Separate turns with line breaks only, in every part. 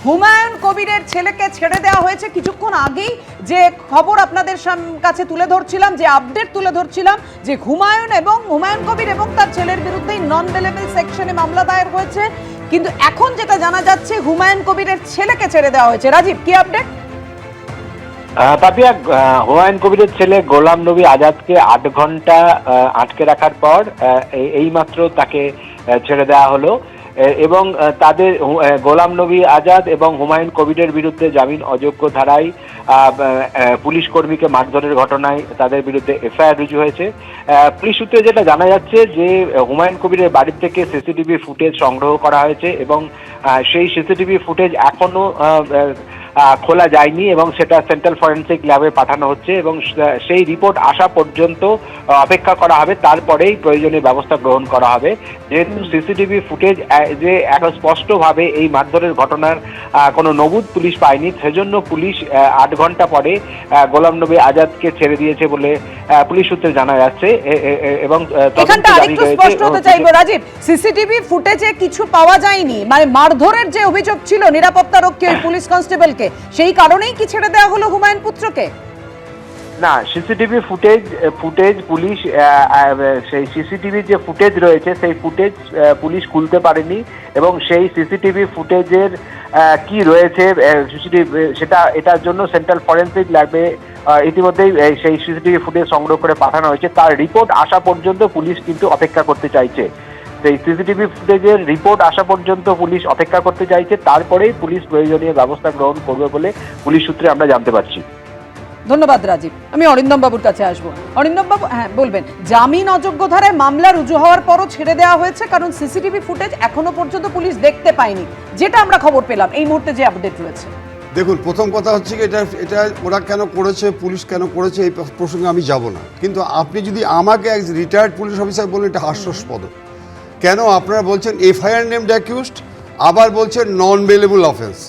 হুমায়ুন কবিরের ছেলেকে ছেড়ে দেওয়া হয়েছে কিছুক্ষণ আগেই। যে খবর আপনাদের কাছে তুলে ধরছিলাম, যে আপডেট তুলে ধরছিলাম, যে হুমায়ুন কবির এবং তার ছেলের বিরুদ্ধে নন বেলেবল সেকশনে মামলা দায়ের হয়েছে। কিন্তু এখন যেটা জানা যাচ্ছে হুমায়ুন কবিরের ছেলেকে ছেড়ে দেওয়া হয়েছে। রাজীব, কি আপডেট?
পাপিয়া, হুমায়ুন কবিরের ছেলে গোলাম নবী আজাদকে 8 ঘন্টা আটকে রাখার পর এইমাত্র তাকে ছেড়ে দেওয়া হলো এবং তাদের গোলাম নবী আজাদ এবং হুমায়ুন কবিরের বিরুদ্ধে জামিন অযোগ্য ধারায় পুলিশ কর্মীকে মারধরের ঘটনায় তাদের বিরুদ্ধে এফআইআর রুজু হয়েছে। পুলিশ সূত্রে যেটা জানা যাচ্ছে যে হুমায়ুন কবিরের বাড়ি থেকে সিসিটিভি ফুটেজ সংগ্রহ করা হয়েছে এবং সেই সিসিটিভি ফুটেজ এখনো খোলা যায়নি এবং সেটা সেন্ট্রাল ফরেন্সিক ল্যাবে পাঠানো হচ্ছে এবং সেই রিপোর্ট আসা পর্যন্ত অপেক্ষা করা হবে, তারপরেই প্রয়োজনীয় ব্যবস্থা গ্রহণ করা হবে। যেহেতু সিসিটিভি ফুটেজ যে এখন স্পষ্টভাবে এই মারধরের ঘটনার কোনো নমুদ পুলিশ পায়নি, সেজন্য পুলিশ 8 ঘন্টা পরে গোলাম নবী আজাদকে ছেড়ে দিয়েছে বলে পুলিশ সূত্রে জানা যাচ্ছে। এবং
এখানটা আরেকটু স্পষ্ট হতে চাইবো রাজীব, সিসিটিভি ফুটেজে কিছু পাওয়া যায়নি, মানে মারধরের যে অভিযোগ ছিল নিরাপত্তা রক্ষী ওই পুলিশ কনস্টেবলকে, সেই কারণেই কি ছেড়ে দেওয়া হলো হুমায়ুন পুত্রকে?
না, সিসিটিভি ফুটেজ পুলিশ সেই সিসিটিভি যে ফুটেজ রয়েছে সেই ফুটেজ পুলিশ খুলতে পারেনি এবং সেই সিসিটিভি ফুটেজের কি রয়েছে সেটা এটার জন্য সেন্ট্রাল ফরেন্সিক ল্যাবে ইতিমধ্যেই সেই সিসিটিভি ফুটেজ সংগ্রহ করে পাঠানো হয়েছে। তার রিপোর্ট আসা পর্যন্ত পুলিশ কিন্তু অপেক্ষা করতে চাইছে। সেই সিসিটিভি ফুটেজের রিপোর্ট আসা পর্যন্ত পুলিশ অপেক্ষা করতে চাইছে, তারপরেই পুলিশ প্রয়োজনীয় ব্যবস্থা গ্রহণ করবে বলে পুলিশ সূত্রে আমরা জানতে পারছি।
ধন্যবাদ রাজীব। আমি অরিন্দম বাবুর কাছে আসবো। অরিন্দম বাবু, হ্যাঁ বলবেন, জামিন অযোগ্য ধারায় মামলা রুজু হওয়ার পরও ছেড়ে দেওয়া হয়েছে কারণ সিসিটিভি ফুটেজ এখনো পর্যন্ত পুলিশ দেখতে পায়নি, যেটা আমরা খবর পেলাম এই মুহূর্তে যে আপডেট রয়েছে।
দেখুন, প্রথম কথা হচ্ছে কি, এটা ওরা কেন করেছে, পুলিশ কেন করেছে, এই প্রসঙ্গে আমি যাব না। কিন্তু আপনি যদি আমাকে এক রিটায়ার্ড পুলিশ অফিসার বলেন, এটা হাস্যাস্পদ। কেন আপনারা বলছেন এফআইআর নেমড অ্যাকিউজড, আবার বলছেন নন বেলেবল অফেন্স।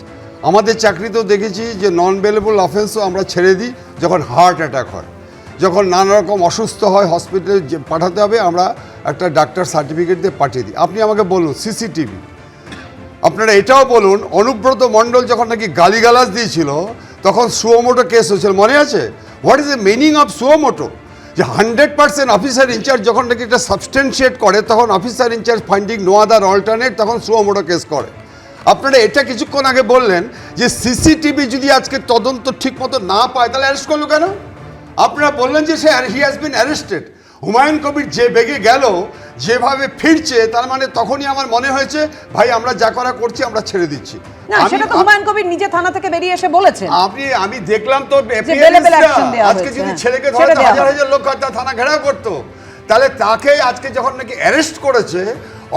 আমাদের চাকরিতেও দেখেছি যে নন বেলেবল অফেন্সও আমরা ছেড়ে দিই যখন হার্ট অ্যাটাক হয়, যখন নানা রকম অসুস্থ হয়, হসপিটালে পাঠাতে হবে, আমরা একটা ডাক্তার সার্টিফিকেট দিয়ে পাঠিয়ে দিই। আপনি আমাকে বলুন সিসিটিভি, আপনারা এটাও বলুন অনুব্রত মণ্ডল যখন নাকি গালিগালাজ দিয়েছিল তখন সুমোটো কেস হয়েছিল, মনে আছে? What is the meaning of suo motu? যে 100% অফিসার ইনচার্জ যখন নাকি এটা সাবস্টেন্সিয়েট করে তখন officer in charge finding no other alternate, তখন সুমোটো কেস করে। আপনারা এটা কিছুক্ষণ আগে বললেন যে সিসিটিভি যদি আজকে তদন্ত ঠিক মতো না পায় তাহলে অ্যারেস্ট করলো কেন? আপনারা বললেন যে he has been arrested. Humayun Kabir যে বেগে গেল, যেভাবে ফিরছে, তার মানে তখনই আমার মনে হয়েছে ভাই আমরা যা করা করছি আমরা ছেড়ে দিচ্ছি।
না, সেটা তো হুমায়ুন কবির নিজে থানা থেকে বেরিয়ে এসে বলেছেন।
আমি দেখলাম তো আজকে যদি ছেলেকে ধরে হাজার হাজার লোক থানা ঘেরাও করতো, তাহলে তাকে আজকে যখন নাকি অ্যারেস্ট করেছে,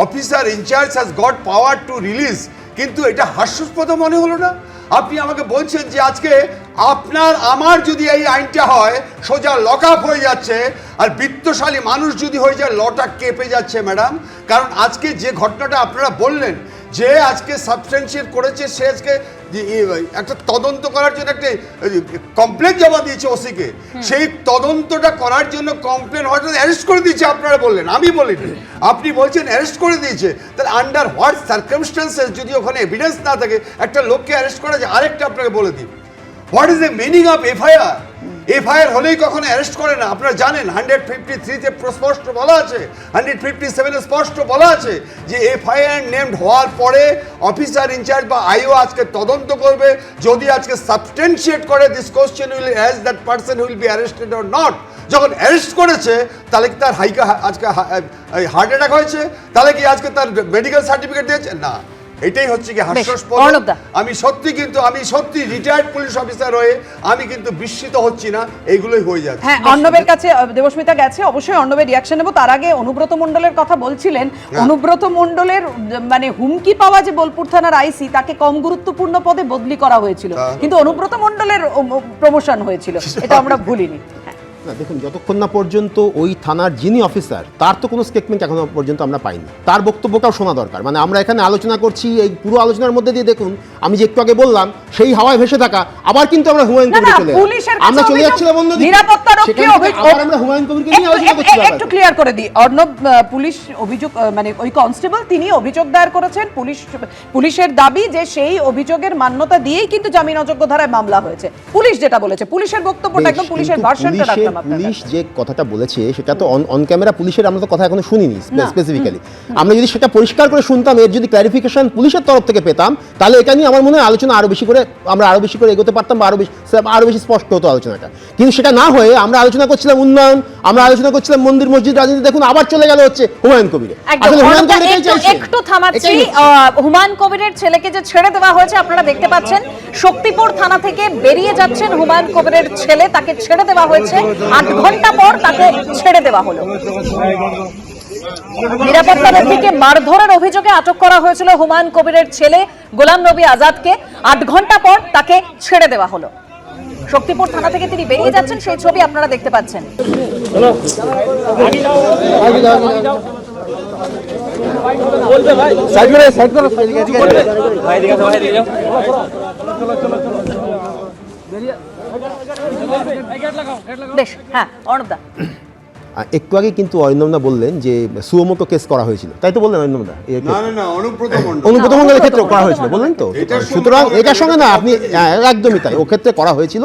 officer in charge has got power to release, কিন্তু এটা হাস্যাস্পদ মনে হলো না? আপনি আমাকে বলছেন যে আজকে আপনার আমার যদি এই আইনটা হয় সোজা লক আপ হয়ে যাচ্ছে, আর বিত্তশালী মানুষ যদি হয়ে যায় লটা কেঁপে যাচ্ছে ম্যাডাম। কারণ আজকে যে ঘটনাটা আপনারা বললেন যে আজকে সাবস্টেন্সিয়েট করেছে, সে আজকে একটা তদন্ত করার জন্য একটা কমপ্লেন জমা দিয়েছে ওসিকে, সেই তদন্তটা করার জন্য কমপ্লেন হয়তো অ্যারেস্ট করে দিয়েছে আপনারা বললেন, আমি বলিনি। আপনি বলছেন অ্যারেস্ট করে দিয়েছে, তাহলে আন্ডার হোয়াট সার্কামস্টেন্সেস যদি ওখানে এভিডেন্স না থাকে একটা লোককে অ্যারেস্ট করা যায়? আরেকটা আপনাকে বলে দিই, what is the meaning of FIR? FIR হলেই কখনো অ্যারেস্ট করে না। আপনারা জানেন 153-তে স্পষ্ট বলা আছে, 157-এ স্পষ্ট বলা আছে যে এফআইআর নেমড হওয়ার পরে অফিসার ইনচার্জ বা আইও আজকে তদন্ত করবে, যদি আজকে সাবস্টেন্সিয়েট করে this question will as that person will be arrested or not. যখন অ্যারেস্ট করেছে তাহলে কি তার আজকে হার্ট অ্যাটাক হয়েছে? তাহলে কি আজকে তার মেডিকেল সার্টিফিকেট দিয়েছে? না। এটাই হচ্ছে কি হাস্যাস্পদ। আমি সত্যি রিটায়ার্ড পুলিশ অফিসার হয়ে আমি কিন্তু বিস্মিত হচ্ছি না, এইগুলোই হয়ে যাচ্ছে।
হ্যাঁ, অর্ণবের কাছে দেবস্মিতা গেছে, অবশ্যই অর্ণবের রিয়াকশন নেব। তার আগে অনুব্রত মণ্ডলের কথা বলছিলেন, অনুব্রত মণ্ডলের মানে হুমকি পাওয়া যে বোলপুর থানার আইসি, তাকে কম গুরুত্বপূর্ণ পদে বদলি করা হয়েছিল, কিন্তু অনুব্রত মণ্ডলের প্রমোশন হয়েছিল, এটা আমরা ভুলিনি।
না দেখুন, যতক্ষণ না পর্যন্ত ওই থানার যিনি অফিসার তার তো কোনো স্টেটমেন্ট এখনো পর্যন্ত আমরা পাইনি, তার বক্তব্যটাও শোনা দরকার। মানে আমরা এখানে আলোচনা করছি, এই পুরো আলোচনার মধ্যে দিয়ে দেখুন আমি যে একটু আগে বললাম সেই হাওয়ায় ভেসে থাকা, আবার কিন্তু আমরা হুমায়ুন কবির চলে আমরা চলে যাচ্ছিলাম অন্যদিকে,
নিরাপত্তারক্ষী
আবার আমরা হুমায়ুন কবিরকে নিয়ে আলোচনা করছি।
একটু ক্লিয়ার করে দিই, অর্ণব, পুলিশ অভিযোগ মানে ওই কনস্টেবল তিনি অভিযোগ দায়ের করেছেন, পুলিশের দাবি যে সেই অভিযোগের মান্যতা দিয়েই কিন্তু জামিন অযোগ্য ধারায় মামলা হয়েছে। পুলিশ যেটা বলেছে, পুলিশের বক্তব্যটা একদম পুলিশের ভার্সনটা রাখলাম আপনাদের।
পুলিশ যে কথাটা বলেছে সেটা তো অন ক্যামেরা পুলিশের আমরা তো কথা এখনো শুনিনি স্পেসিফিক্যালি। আমরা যদি সেটা পরিষ্কার করে শুনতাম, এর যদি ক্ল্যারিফিকেশন পুলিশের তরফ থেকে পেতাম, তাহলে এটা নিয়ে আমার মনে হয় আলোচনা আরো বেশি করে এগোতে পারতাম, বা আরো বেশি স্পষ্ট হতো আলোচনাটা। কিন্তু সেটা না হয়ে আমরা আলোচনা করছিলাম উন্নয়ন, আমরা আলোচনা করছিলাম মন্দির মসজিদ রাজনীতি, দেখুন আবার চলে গেল হচ্ছে হুমায়ুন কবির।
আসলে হুমায়ুন কবির একটু থামাচ্ছি, হুমায়ুন কবিরের ছেলেকে যে ছেড়ে দেওয়া হয়েছে আপনারা দেখতে পাচ্ছেন, শক্তিপুর থানা থেকে বেরিয়ে যাচ্ছেন হুমায়ুন কবিরের ছেলে, তাকে ছেড়ে দেওয়া হয়েছে, 8 ঘন্টা পর তাকে ছেড়ে দেওয়া হলো। নিরাপত্তারক্ষীকে মারধরের অভিযোগে আটক করা হয়েছিল হুমায়ুন কবিরের ছেলে গোলাম নবী আজাদকে, 8 ঘন্টা পর তাকে ছেড়ে দেওয়া হলো। শক্তিপুর থানা থেকে তিনি বেরিয়ে যাচ্ছেন, সেই ছবি আপনারা দেখতে পাচ্ছেন। বেশ, হ্যাঁ অর্ণবদা,
একটু আগে কিন্তু অরিন্দমদা বললেন যে সুমোটো কেস করা হয়েছিল, তাই তো বললেন অরিন্দমদা?
না অনুব্রত
মণ্ডলের ক্ষেত্রে করা হয়েছিল বললেন তো। সুতরাং এটার সঙ্গে না আপনি একদমই তাই, ও ক্ষেত্রে করা হয়েছিল।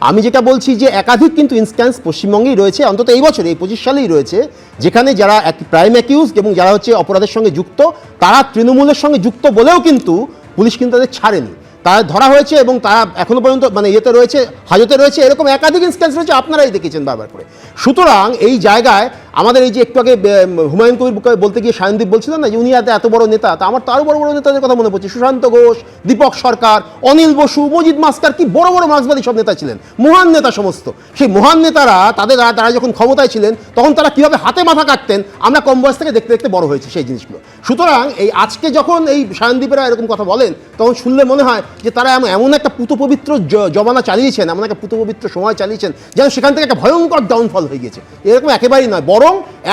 আমি যেটা বলছি যে একাধিক কিন্তু ইনস্ট্যান্স পশ্চিমবঙ্গেই রয়েছে, অন্তত এই বছর এই 25 সালেই রয়েছে, যেখানে যারা প্রাইম অ্যাকিউজ এবং যারা হচ্ছে অপরাধের সঙ্গে যুক্ত, তারা তৃণমূলের সঙ্গে যুক্ত বলেও কিন্তু পুলিশ কিন্তু তাদের ছাড়েনি, তারা ধরা হয়েছে এবং তারা এখনো পর্যন্ত মানে ইয়েতে রয়েছে, হাজতে রয়েছে। এরকম একাধিক ইনস্ট্যান্স রয়েছে, আপনারাই দেখেছেন বারবার করে। সুতরাং এই জায়গায় আমাদের এই যে একটু আগে হুমায়ুন কবির বলতে গিয়ে সায়নদীপ বলছিলেন না যে উনি এত বড় নেতা, তা আমার তো আরও বড় বড় নেতাদের কথা মনে পড়ছে, সুশান্ত ঘোষ, দীপক সরকার, অনিল বসু, মজিদ মাস্কার, কি বড় বড় মার্ক্সবাদী সব নেতা ছিলেন, মহান নেতা সমস্ত। সেই মহান নেতারা তারা যখন ক্ষমতায় ছিলেন তখন তারা কীভাবে হাতে মাথা কাটতেন, আমরা কম বয়স থেকে দেখতে দেখতে বড় হয়েছি সেই জিনিসগুলো। সুতরাং এই আজকে যখন এই সায়নদীপেরা এরকম কথা বলেন, তখন শুনলে মনে হয় যে তারা এমন একটা পুতপবিত্র জমানা চালিয়েছেন, এমন একটা পুতপবিত্র সময় চালিয়েছেন যেন সেখান থেকে একটা ভয়ঙ্কর ডাউনফল হয়ে গেছে। এরকম একেবারেই নয়, বরং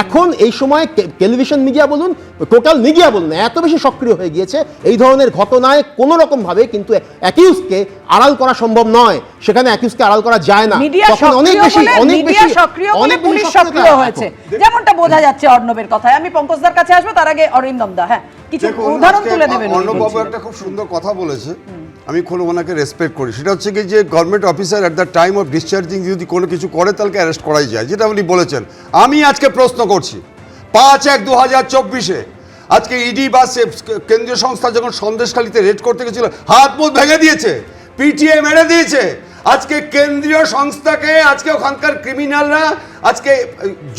এখন এই সময় টেলিভিশন মিডিয়া বলুন, টোটাল মিডিয়া বলুন, এত বেশি সক্রিয় হয়ে গিয়েছে, এই ধরনের ঘটনায় কোনো রকমভাবে কিন্তু অ্যাকিউজকে আড়াল করা সম্ভব নয়, সেখানে অ্যাকিউজকে আড়াল করা যায় না। তখন অনেক বেশি
পুলিশ সক্রিয় হয়েছে, যেমনটা বোঝা যাচ্ছে অর্ণবের কথায়। আমি পঙ্কজদার কাছে আসবো, তার আগে অরিন্দম দা হ্যাঁ কিছু উদাহরণ তুলে দেবেন।
অর্ণববাবু একটা খুব সুন্দর কথা বলেছে, আমি খুব ওনাকে রেসপেক্ট করি। সেটা হচ্ছে কি যে government officer at the time of discharging যদি কোনো কিছু করে তাহলে অ্যারেস্ট করাই যায়, যেটা উনি বলেছেন। আমি আজকে প্রশ্ন করছি, 5/1/2024 আজকে ইডি বা কেন্দ্রীয় সংস্থা যখন সন্দেশখালীতে রেড করতে গেছিল, হাত মুখ ভেঙে দিয়েছে, পিটিএ মেরে দিয়েছে। আজকে কেন্দ্রীয় সংস্থাকে আজকে ওখানকার ক্রিমিনালরা আজকে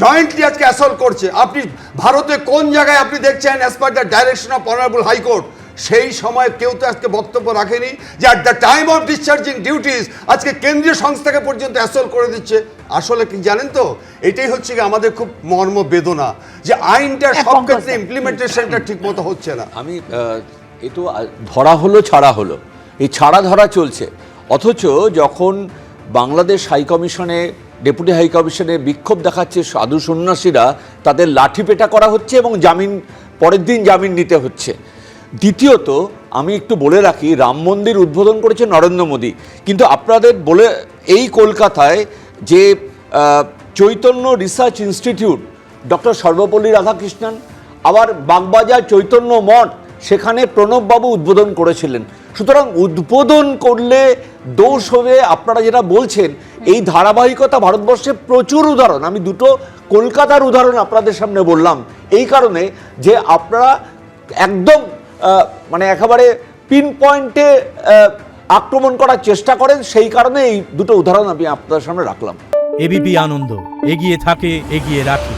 জয়েন্টলি আজকে অ্যাসল্ট করছে। আপনি ভারতে কোন জায়গায় আপনি দেখছেন as per the direction of honourable high court, সেই সময় কেউ তো আজকে বক্তব্য রাখেনি যে at the time of discharging duties আজকে কেন্দ্রীয় সংস্থাকে পর্যন্ত অ্যাসল্ট করে দিচ্ছে। আসলে কি জানেন তো, এটাই হচ্ছে কি আমাদের খুব মর্ম বেদনা যে আইনটা সব ক্ষেত্রে ইমপ্লিমেন্টেশনটা ঠিক মতো হচ্ছে না।
আমি এ তো ধরা হলো ছাড়া হলো, এই ছাড়া ধরা চলছে, অথচ যখন বাংলাদেশ হাই কমিশনে ডেপুটি হাই কমিশনে বিক্ষোভ দেখাচ্ছে সাধু সন্ন্যাসীরা, তাদের লাঠিপেটা করা হচ্ছে এবং পরের দিন জামিন নিতে হচ্ছে। দ্বিতীয়ত আমি একটু বলে রাখি, রাম মন্দির উদ্বোধন করেছে নরেন্দ্র মোদী, কিন্তু আপনাদের বলে এই কলকাতায় যে Chaitanya research institute doctor Sarvepalli Radhakrishnan, আবার বাগবাজার চৈতন্য মঠ, সেখানে প্রণববাবু উদ্বোধন করেছিলেন। সুতরাং উদ্বোধন করলে দোষ হবে আপনারা যেটা বলছেন, এই ধারাবাহিকতা ভারতবর্ষে প্রচুর উদাহরণ। আমি দুটো কলকাতার উদাহরণ আপনাদের সামনে বললাম এই কারণে যে আপনারা একদম মানে একেবারে পিন পয়েন্টে আক্রমণ করার চেষ্টা করেন, সেই কারণে এই দুটো উদাহরণ আমি আপনাদের সামনে রাখলাম।
এবিপি আনন্দ, এগিয়ে থাকে, এগিয়ে রাখে।